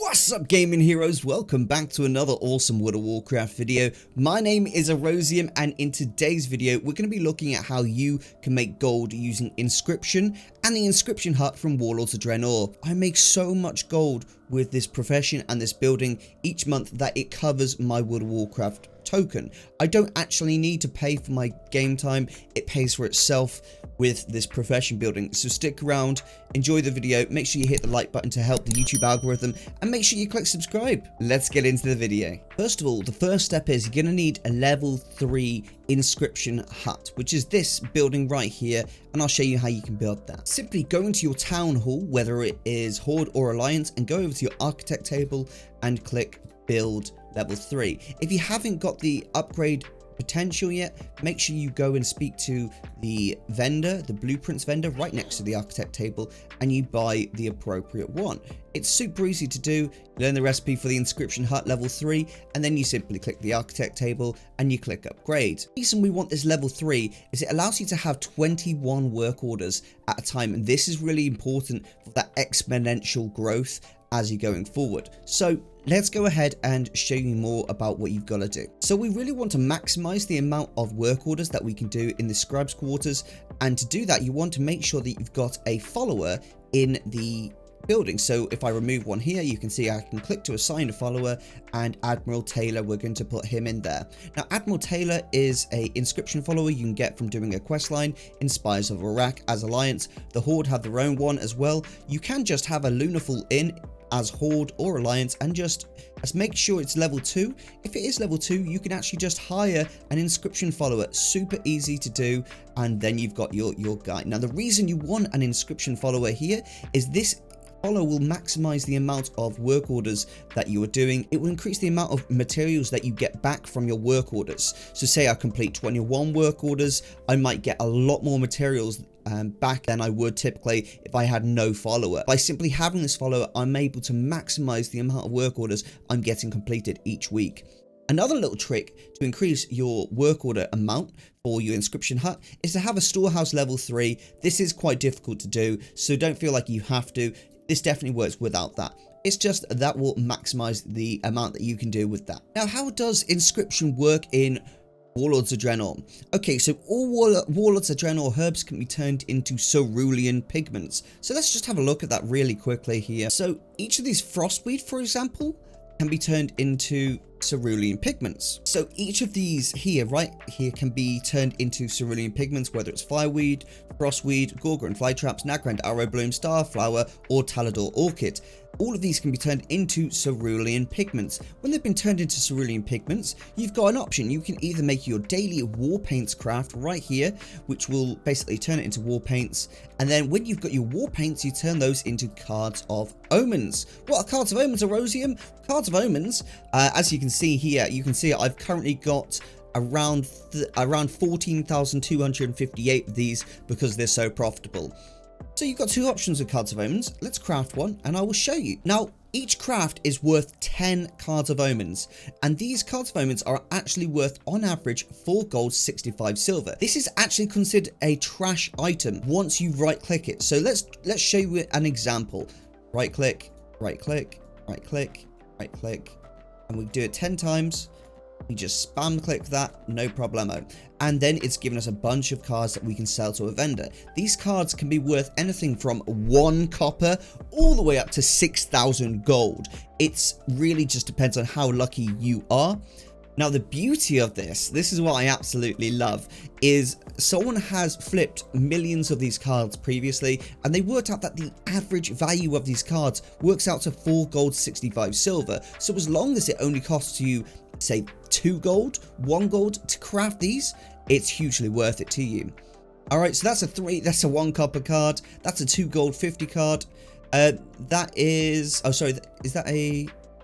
What's up, gaming heroes? Welcome back to another awesome World of Warcraft video. My name is Erosium, and in today's video we're going to be looking at how you can make gold using Inscription and the Inscription Hut from Warlords of Draenor. I make so much gold with this profession and this building each month that it covers my World of Warcraft token. I don't actually need to pay for my game time, it pays for itself with this profession building. So stick around, enjoy the video, make sure you hit the like button to help the YouTube algorithm, and make sure you click subscribe. Let's get into the video. First of all, the first step is you're going to need a level 3 Inscription Hut, which is this building right here, and I'll show you how you can build that. Simply go into your town hall, whether it is Horde or Alliance, and go over to your architect table and click build level 3. If you haven't got the upgrade potential yet, make sure you go and speak to the vendor, the blueprints vendor right next to the architect table, and you buy the appropriate one. It's super easy to do. You learn the recipe for the Inscription Hut level 3, and then you simply click the architect table and you click upgrade. The reason we want this level 3 is it allows you to have 21 work orders at a time, and this is really important for that exponential growth as you're going forward. So let's go ahead and show you more about what you've got to do. So we really want to maximize the amount of work orders that we can do in the scribes quarters, and to do that you want to make sure that you've got a follower in the building. So if I remove one here, you can see I can click to assign a follower, and Admiral Taylor, we're going to put him in there. Now Admiral Taylor is a inscription follower you can get from doing a quest line in Spires of Iraq as Alliance. The Horde have their own one as well. You can just have a Lunarful in as Horde or Alliance and just make sure it's level 2. If it is level 2, you can actually just hire an inscription follower. Super easy to do, and then you've got your guy. Now the reason you want an inscription follower here is this follower will maximize the amount of work orders that you are doing. It will increase the amount of materials that you get back from your work orders. So say I complete 21 work orders, I might get a lot more materials back than I would typically if I had no follower. By simply having this follower, I'm able to maximize the amount of work orders I'm getting completed each week. Another little trick to increase your work order amount for your Inscription Hut is to have a storehouse level 3. This is quite difficult to do, so don't feel like you have to. This definitely works without that. It's just that will maximize the amount that you can do with that. Now, how does Inscription work in Warlords of Draenor? Okay, so all Warlords of Draenor herbs can be turned into cerulean pigments. So let's just have a look at that really quickly here. So each of these frostweed, for example, can be turned into cerulean pigments. So each of these here, right here, can be turned into cerulean pigments, whether it's fireweed, frostweed, gorgon flytraps, nagrand arrowbloom, starflower, or talador orchid. All of these can be turned into cerulean pigments. When they've been turned into cerulean pigments, you've got an option. You can either make your daily Warpaints craft right here, which will basically turn it into Warpaints. And then when you've got your Warpaints, you turn those into Cards of Omens. What are Cards of Omens, Erosium? Cards of Omens, as you can see here, you can see I've currently got around 14,258 of these because they're so profitable. So you've got two options with Cards of Omens. Let's craft one and I will show you. Now, each craft is worth 10 Cards of Omens, and these Cards of Omens are actually worth on average 4 gold, 65 silver. This is actually considered a trash item once you right click it. So let's show you an example. Right click, right click, right click, right click, and we do it 10 times. We just spam click that, no problemo. And then it's given us a bunch of cards that we can sell to a vendor. These cards can be worth anything from 1 copper all the way up to 6,000 gold. It's really just depends on how lucky you are. Now the beauty of this is what I absolutely love, is someone has flipped millions of these cards previously, and they worked out that the average value of these cards works out to 4 gold, 65 silver. So as long as it only costs you, say, 2 gold, 1 gold to craft these, it's hugely worth it to you. Alright, so that's a 1 copper card, that's a 2 gold 50 card, that is, oh sorry,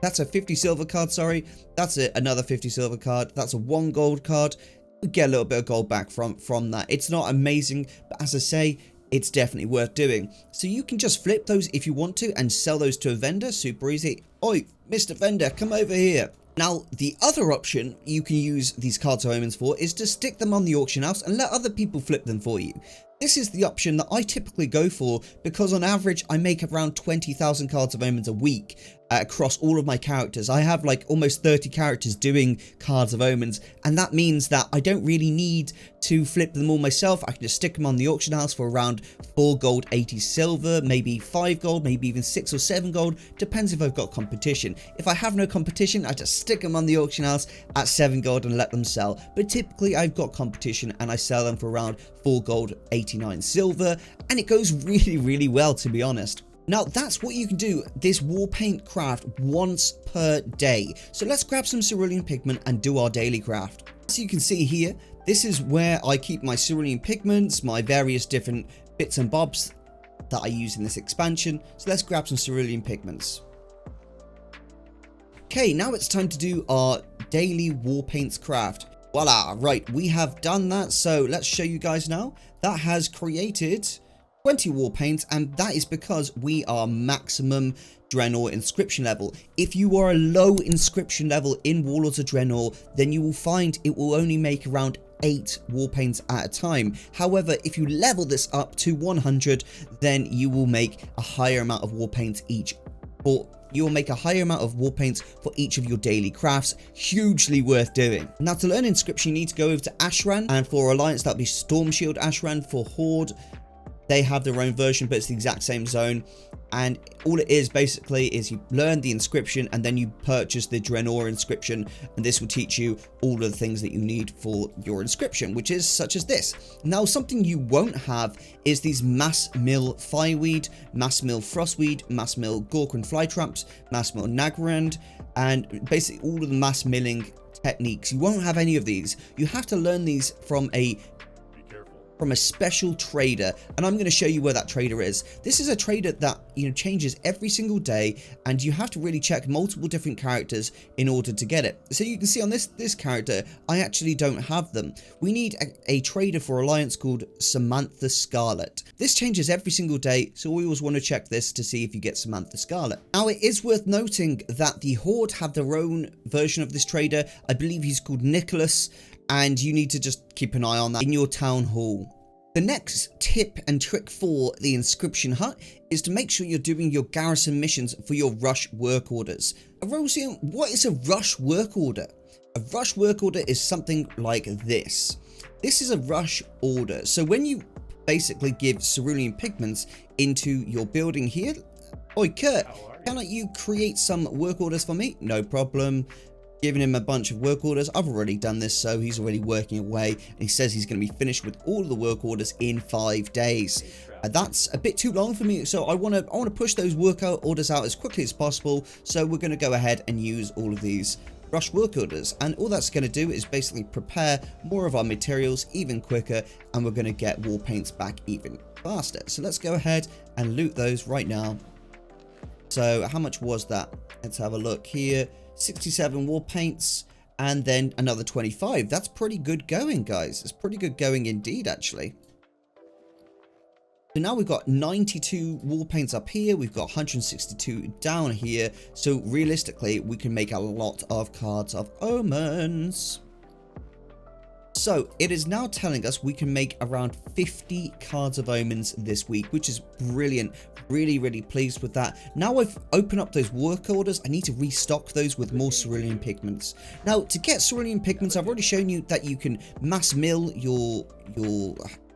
that's a 50 silver card, sorry, that's another 50 silver card, that's a 1 gold card. We get a little bit of gold back from that. It's not amazing, but as I say, it's definitely worth doing. So you can just flip those if you want to and sell those to a vendor, super easy. Oi, Mr. Vendor, come over here. Now, the other option you can use these Cards of Omens for is to stick them on the auction house and let other people flip them for you. This is the option that I typically go for because on average I make around 20,000 Cards of Omens a week across all of my characters. I have like almost 30 characters doing Cards of Omens, and that means that I don't really need to flip them all myself. I can just stick them on the auction house for around 4 gold, 80 silver, maybe 5 gold, maybe even 6 or 7 gold, depends if I've got competition. If I have no competition, I just stick them on the auction house at 7 gold and let them sell. But typically I've got competition and I sell them for around 4 gold, 89 silver, and it goes really well, to be honest. Now that's what you can do this Warpaint craft once per day. So let's grab some cerulean pigment and do our daily craft. As you can see here, this is where I keep my cerulean pigments, my various different bits and bobs that I use in this expansion. So let's grab some cerulean pigments. Okay, now it's time to do our daily Warpaints craft. Voila, right, we have done that. So let's show you guys now. That has created 20 Warpaints, and that is because we are maximum Draenor inscription level. If you are a low inscription level in Warlords of Draenor, then you will find it will only make around 8 Warpaints at a time. However, if you level this up to 100, then you will make a higher amount of Warpaints each, or you will make a higher amount of Warpaints for each of your daily crafts. Hugely worth doing. Now to learn inscription, you need to go over to Ashran, and for Alliance that'll be Storm Shield Ashran. For Horde, they have their own version, but it's the exact same zone. And all it is basically is you learn the inscription and then you purchase the Draenor inscription, and this will teach you all of the things that you need for your inscription, which is such as this. Now something you won't have is these mass mill fireweed, mass mill frostweed, mass mill Gorkon flytraps, mass mill nagrand, and basically all of the mass milling techniques. You won't have any of these. You have to learn these from a special trader, and I'm going to show you where that trader is. This is a trader that, you know, changes every single day, and you have to really check multiple different characters in order to get it. So you can see on this character, I actually don't have them. We need a trader for Alliance called Samantha Scarlet. This changes every single day, so we always want to check this to see if you get Samantha Scarlet. Now it is worth noting that the Horde have their own version of this trader. I believe he's called Nicholas, and you need to just keep an eye on that in your town hall. The next tip and trick for the Inscription Hut is to make sure you're doing your garrison missions for your rush work orders. Erosium, what is a rush work order? A rush work order is something like this. This is a rush order. So when you basically give cerulean pigments into your building here. Oi Kurt, cannot you create some work orders for me? No problem. Giving him a bunch of work orders. I've already done this, so he's already working away, and he says he's going to be finished with all of the work orders in 5 days. That's a bit too long for me, so I want to push those work orders out as quickly as possible. So we're going to go ahead and use all of these rush work orders, and all that's going to do is basically prepare more of our materials even quicker, and we're going to get Warpaints back even faster. So let's go ahead and loot those right now. So how much was that? Let's have a look here. 67 Warpaints, and then another 25. That's pretty good going, guys. It's pretty good going indeed, actually. So now we've got 92 Warpaints up here. We've got 162 down here. So realistically, we can make a lot of Cards of Omens. So it is now telling us we can make around 50 Cards of Omens this week, which is brilliant. Really pleased with that. Now I've opened up those work orders, I need to restock those with more cerulean pigments. Now to get cerulean pigments, I've already shown you that you can mass mill your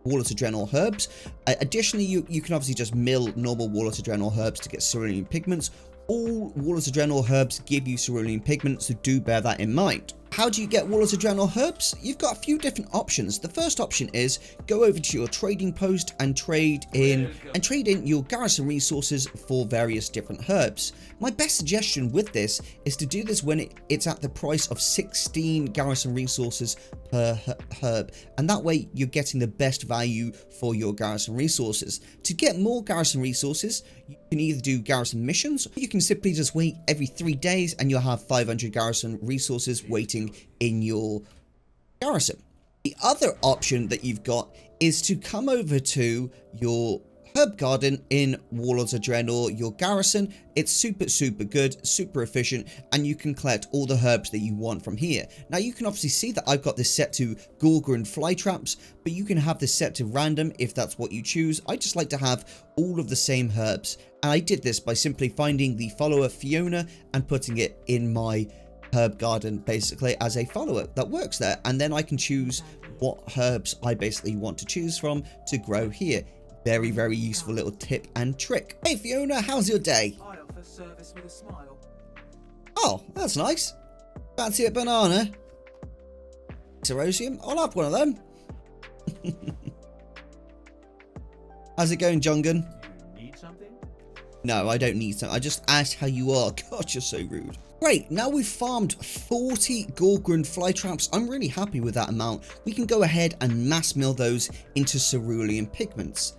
Warlords of Draenor herbs. Additionally, you can obviously just mill normal Warlords of Draenor herbs to get cerulean pigments. All Warlords of Draenor herbs give you cerulean pigments, so do bear that in mind. How do you get Warlords of Draenor herbs? You've got a few different options. The first option is go over to your trading post and trade in your garrison resources for various different herbs. My best suggestion with this is to do this when it's at the price of 16 garrison resources per herb, and that way you're getting the best value for your garrison resources. To get more garrison resources, you can either do garrison missions, or you can simply just wait every 3 days and you'll have 500 garrison resources waiting in your garrison. The other option that you've got is to come over to your herb garden in Warlords of Draenor, Your Garrison. It's super good, super efficient, and you can collect all the herbs that you want from here. Now you can obviously see that I've got this set to Gorga and fly traps, but you can have this set to random if that's what you choose. I just like to have all of the same herbs, and I did this by simply finding the follower Fiona and putting it in my herb garden basically as a follower that works there, and then I can choose what herbs I basically want to choose from to grow here. Very useful little tip and trick. Hey Fiona, how's your day? I offer service with a smile. Oh, that's nice. Fancy a banana? It's Erosium. I'll have one of them. How's it going, Jungan? You need something? No, I don't need something. I just asked how you are. God, you're so rude. Great, now we've farmed 40 Gorga and fly traps. I'm really happy with that amount. We can go ahead and mass mill those into cerulean pigments.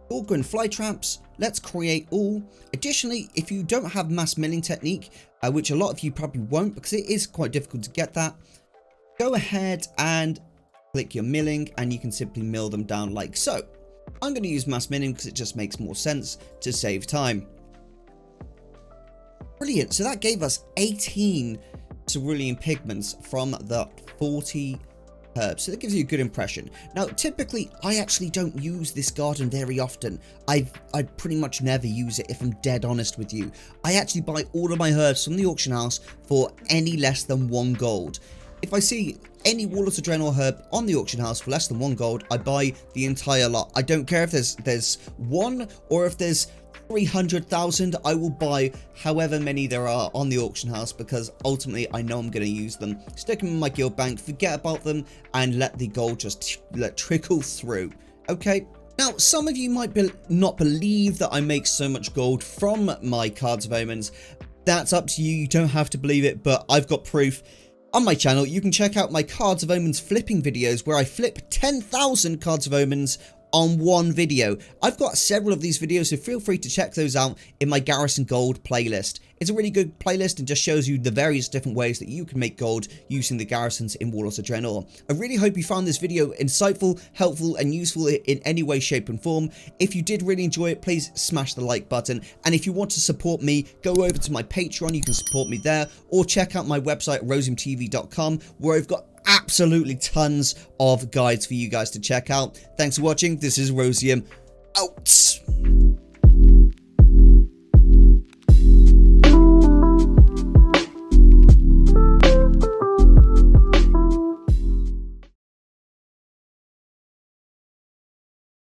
Gorga and fly traps, let's create all. Additionally, if you don't have mass milling technique, which a lot of you probably won't because it is quite difficult to get that, go ahead and click your milling and you can simply mill them down like so. I'm going to use mass milling because it just makes more sense to save time. Brilliant, so that gave us 18 cerulean pigments from the 40 herbs, so that gives you a good impression. Now typically I actually don't use this garden very often. I pretty much never use it if I'm dead honest with you. I actually buy all of my herbs from the auction house for any less than 1 gold. If I see any Warlords of Draenor herb on the auction house for less than 1 gold, I buy the entire lot. I don't care if there's 1 or if there's 300,000, I will buy however many there are on the auction house because ultimately I know I'm going to use them. Stick them in my guild bank, forget about them, and let the gold just trickle through. Okay? Now, some of you might not believe that I make so much gold from my Cards of Omens. That's up to you. You don't have to believe it, but I've got proof. On my channel, you can check out my Cards of Omens flipping videos where I flip 10,000 Cards of Omens on one video. I've got several of these videos, so feel free to check those out in my Garrison Gold playlist. It's a really good playlist and just shows you the various different ways that you can make gold using the garrisons in Warlords of Draenor. I really hope you found this video insightful, helpful, and useful in any way, shape, and form. If you did really enjoy it, please smash the like button. And if you want to support me, go over to my Patreon. You can support me there, or check out my website, erosiumtv.com, where I've got absolutely tons of guides for you guys to check out. Thanks for watching. This is Erosium out.